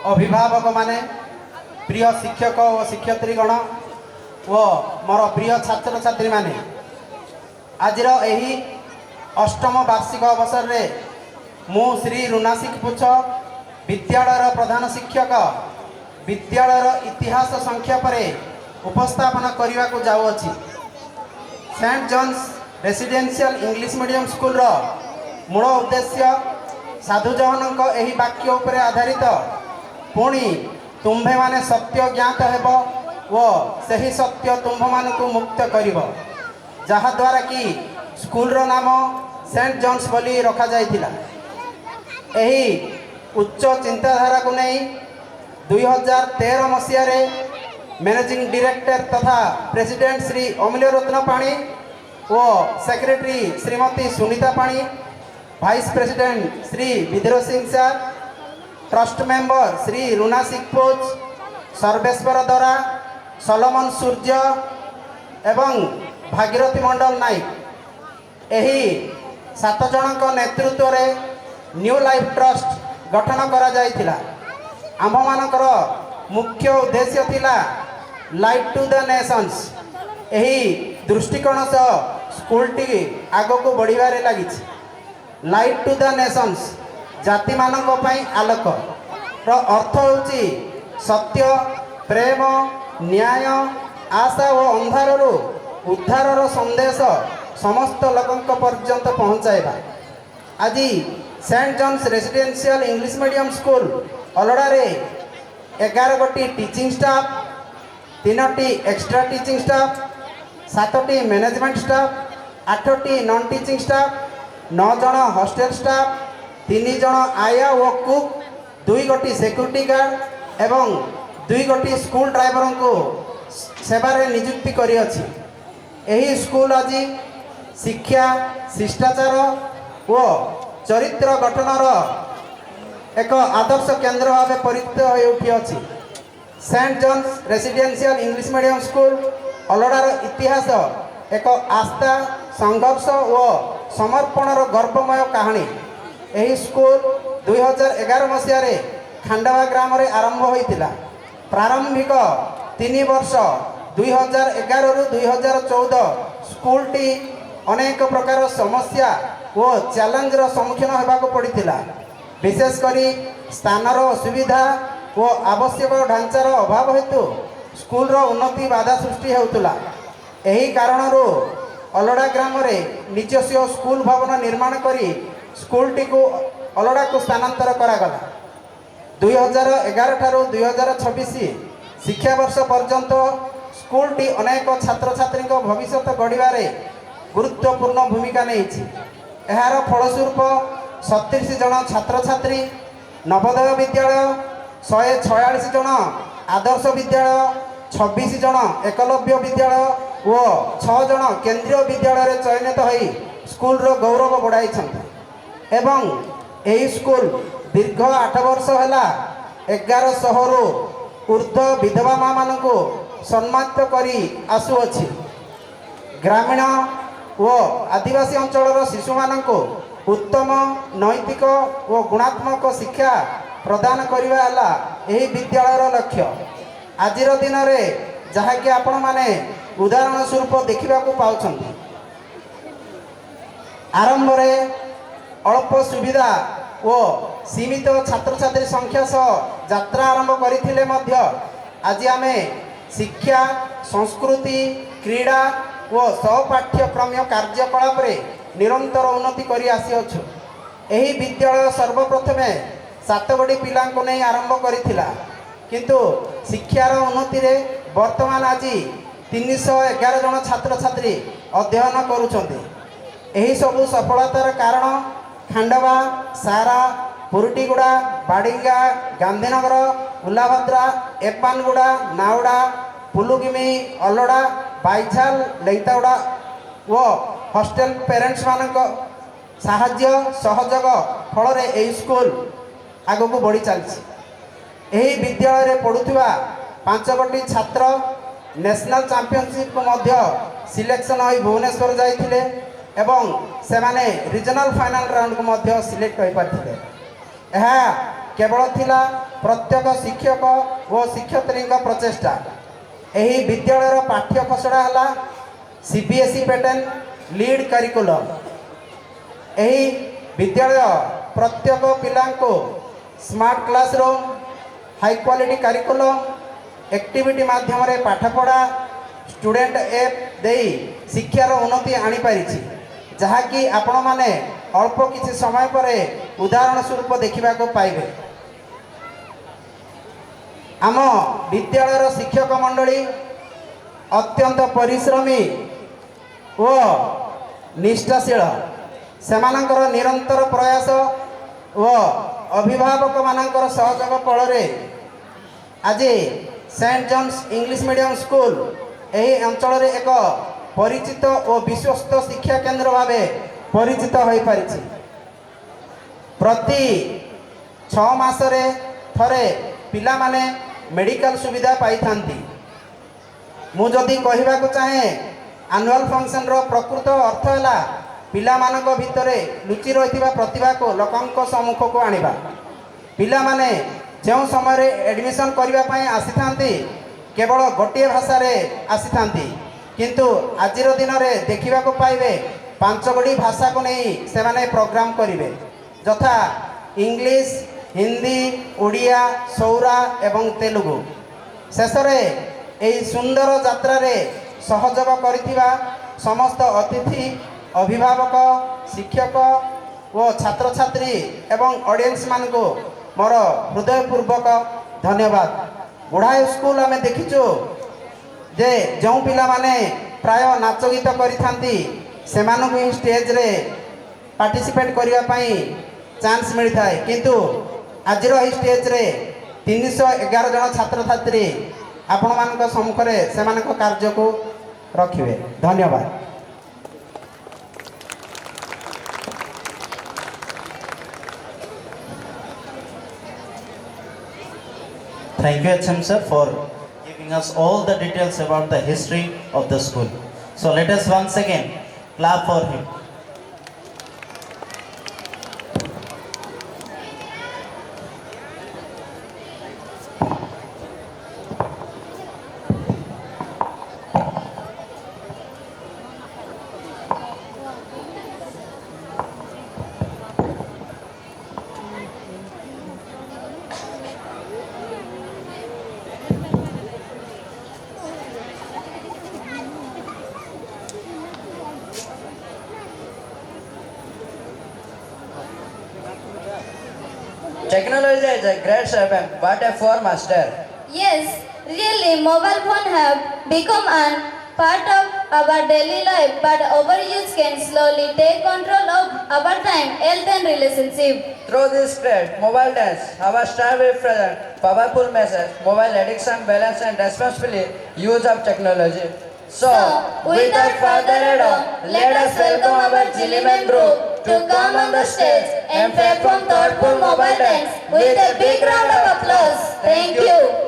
अभिभावक माने प्रिय शिक्षक और शिक्षयित्रीगण व मोर प्रिय छात्र छात्री माने आज अष्टम वार्षिक अवसर में मु श्री रुनासिक पुछ विद्यालय प्रधान शिक्षक विद्यालय इतिहास संक्षेप उपस्थापन करने को जाऊँगी। Saint John's residential English medium school मूल उद्देश्य साधुजन यही वाक्य उपर आधारित पुणी तुम्भे माने सत्य ज्ञात हेब व सही सत्य तुम्भ मान को मुक्त कर जहाद्वारा कि स्कूल रो नाम सेंट जॉन्स बोली रखा जाइथिला। एही उच्च चिंताधारा को नहीं 2013 मसीह मैनेजिंग डायरेक्टर तथा प्रेसिडेंट श्री अमूल्य रत्न पाणी व सेक्रेटरी श्रीमती सुनीता पाणी, vice president Shri Vidroh Singh sir, trust member Shri Runasik Puch, Sarveswar Dara, Solomon सूर्य एवं भागीरथी मंडल नायक यही 7 जनक नेतृत्व में न्यू लाइफ ट्रस्ट गठन करा जाइथिला। आम मानकर मुख्य उद्देश्य थिला लाइट टू द नेशंस। यही दृष्टिकोण से स्कूल टी आग को बढ़िबारे लागिछि। लाइट टू द नेशंस जाति मानक पई आलोक रो अर्थ होची सत्य, प्रेम, न्याय, आशा और अंधारु उद्धार संदेश समस्त लोकों पर्यंत पहुँचाइबा। आज saint John's residential English medium school अलड़ारे 11 गोटी टीचिंग स्टाफ, 3टी एक्स्ट्रा टीचिंग स्टाफ, 7टी मैनेजमेंट स्टाफ, 8टी नॉन टीचिंग स्टाफ, 9 जन हॉस्टेल स्टाफ, 3 जन आया व कुक, 2 गोटी सिक्यूरिटी गार्ड एवं 2 गोटी स्कूल ड्राइवर को सेवारे नियुक्ति करी अछि। एही स्कूल आज शिक्षा, शिष्टाचार व चरित्र गठनर एक आदर्श केंद्र भाव परिचित हो उठी अछि। Saint John's residential English medium school अलड़ार इतिहास एक आस्था, संघर्ष व समर्पणर गर्वमय कहानी। यही स्कूल 2011 मसीह खांडवा ग्राम रे आरंभ होइतिला। प्रारंभिक 3 वर्ष 2011 रु 2014 स्कूल टी अनेक प्रकार समस्या व चैलेंजर सम्मुखीन होबाको पड़िथिला। विशेषकर स्थानर असुविधा व आवश्यक ढांचार अभाव हेतु स्कूल रो उन्नति बाधा सृष्टि हेउतला। एही कारणरू अलड़ा ग्राम रे निजस्व स्कूल भवन निर्माण करी स्कूल टी को अलड़ा को स्थानांतर करागला। 2011 ठारू 2026 शिक्षा वर्ष पर्यंत स्कूल टी अनेक छात्र छात्री भविष्य गढ़वे गुरुत्वपूर्ण भूमिका नहीं। यार फलस्वरूप 37 जन छात्र छात्री, नवोदय विद्यालय 146 जन, आदर्श विद्यालय 26 जन, एकलव्य विद्यालय व 6 जन केंद्रीय विद्यालय चयनित हो स्कूल रो गौरव बढ़ाई एवं यही स्कूल दीर्घ 8 वर्ष है 1100 रु ऊर्ध्व विधवा माँ मान को सम्मानित करी आसुअछि। ग्रामीण व आदिवासी अंचल शिशु मान को उत्तम नैतिक व गुणात्मक शिक्षा प्रदान करवा यही विद्यालयर लक्ष्य। आज दिन में जहाँकि आपण माने उदाहरण स्वरूप देखा पाउछन्ति। आरंभ में अल्प सुविधा व सीमित छात्र छात्री संख्या सह यात्रा आरंभ करथिले मध्य आज आमे शिक्षा, संस्कृति, क्रीड़ा व सहपाठ्यक्रम कार्यकलाप निरंतर उन्नति करी आसीअछु। एही विद्यालय सर्वप्रथमे 7 गोटी पिला को नहीं आरंभ करिथिला, किंतु शिक्षार उन्नति रे वर्तमान आज 311 जन छात्र छात्री अध्ययन करुछन्ति। एही सबु सफलतार कारण खांडवा, सारा, पुरुटीगुड़ा, बाडिंगा, गांधीनगर, उलाभद्रा, एपानगुड़ा, नावड़ा, पुलुगिमी, अलड़ा, बाईझाल, लेंतागुड़ा व हॉस्टेल पेरेंट्स मानक साहाय्य सहयोग फल यही स्कूल आग को बढ़ी चलती। यही विद्यालय में पढ़ुवा 5 गोटी छात्र नेशनल चैंपियनशिप को मध्य सिलेक्शन हो भुवनेश्वर जाइथिले एवं से माने रीजनल फाइनल राउंड को मध्य सिलेक्ट हो पारथिले। केवल थिला प्रत्येक शिक्षक और शिक्षयित्री प्रचेष्टा। यही विद्यालय पाठ्य खसड़ा है सीबीएसई पैटर्न लीड करिकुलम। यही विद्यालय प्रत्येक पिला को smart classroom high quality curriculum activity माध्यम रे पाठपढ़ा स्टूडेंट एप दे शिक्षार उन्नति आनी पारिछि, जहाँकि आपण माने अल्प किछि समय पर उदाहरण स्वरूप देखा पाइबे। आम विद्यालय शिक्षक मंडली अत्यंत परिश्रमी व निष्ठाशील, सेमानंकर निरंतर प्रयास व अभिभावक मानकर सहयोग फल आज saint John's English medium school यही अंचल एक परिचित और विश्वस्त शिक्षा केंद्र भाव परिचित हो पारिछि। प्रति 6 मासरे थरे पिला माने मेडिकल सुविधा पाई थांती। मु जदि कहबाक चाहे एनुअल फंक्शन रो प्रकृत अर्थ है पिला मानक भितरे लुचि रहिथिबा प्रतिभा को लोकंक सम्मुख को आनिबा। पिला माने जो समय एडमिशन करबा पई आसी थांती केवल गोटे भाषा रे आसी थांती, किंतु आजिर दिन में देखा पाइबे 5 गोटी भाषा को नहीं से माने प्रोग्राम करेंगे, यथा इंग्लिश, हिंदी, उड़िया, सौरा एवं तेलुगु। शेष यही सुंदर यात्रा रे सहयोग करिथिबा समस्त अतिथि, अभिभावक, शिक्षक व छात्र छात्री एवं ऑडियंस मान को मोर हृदयपूर्वक धन्यवाद। बुढ़ाई स्कूल आम देखीचु जे जो पिला माने प्राय नाच गीत करिथांती सेमानकु ही स्टेज रे पार्टिसिपेट करिवा पई चांस मिलता है, किंतु आजिर ही स्टेज रे 311 जन छात्र छात्री आपण मानक सम्मुख रे सेमानक कार्य को रखिबे। धन्यवाद। Thank you HM sir for giving us all the details about the history of the school. So let us once again clap for him. Technology is a great servant, but a poor master. Yes, really, mobile phone have become a part of our daily life, but overuse can slowly take control of our time, health and relationship. Through this great mobile dance, our star will present powerful message, mobile addiction, balance and responsible use of technology. So, without further ado, let us welcome our Gilliman group to come on the stage and perform thoughtful mobile dance with a big round of applause. Thank you.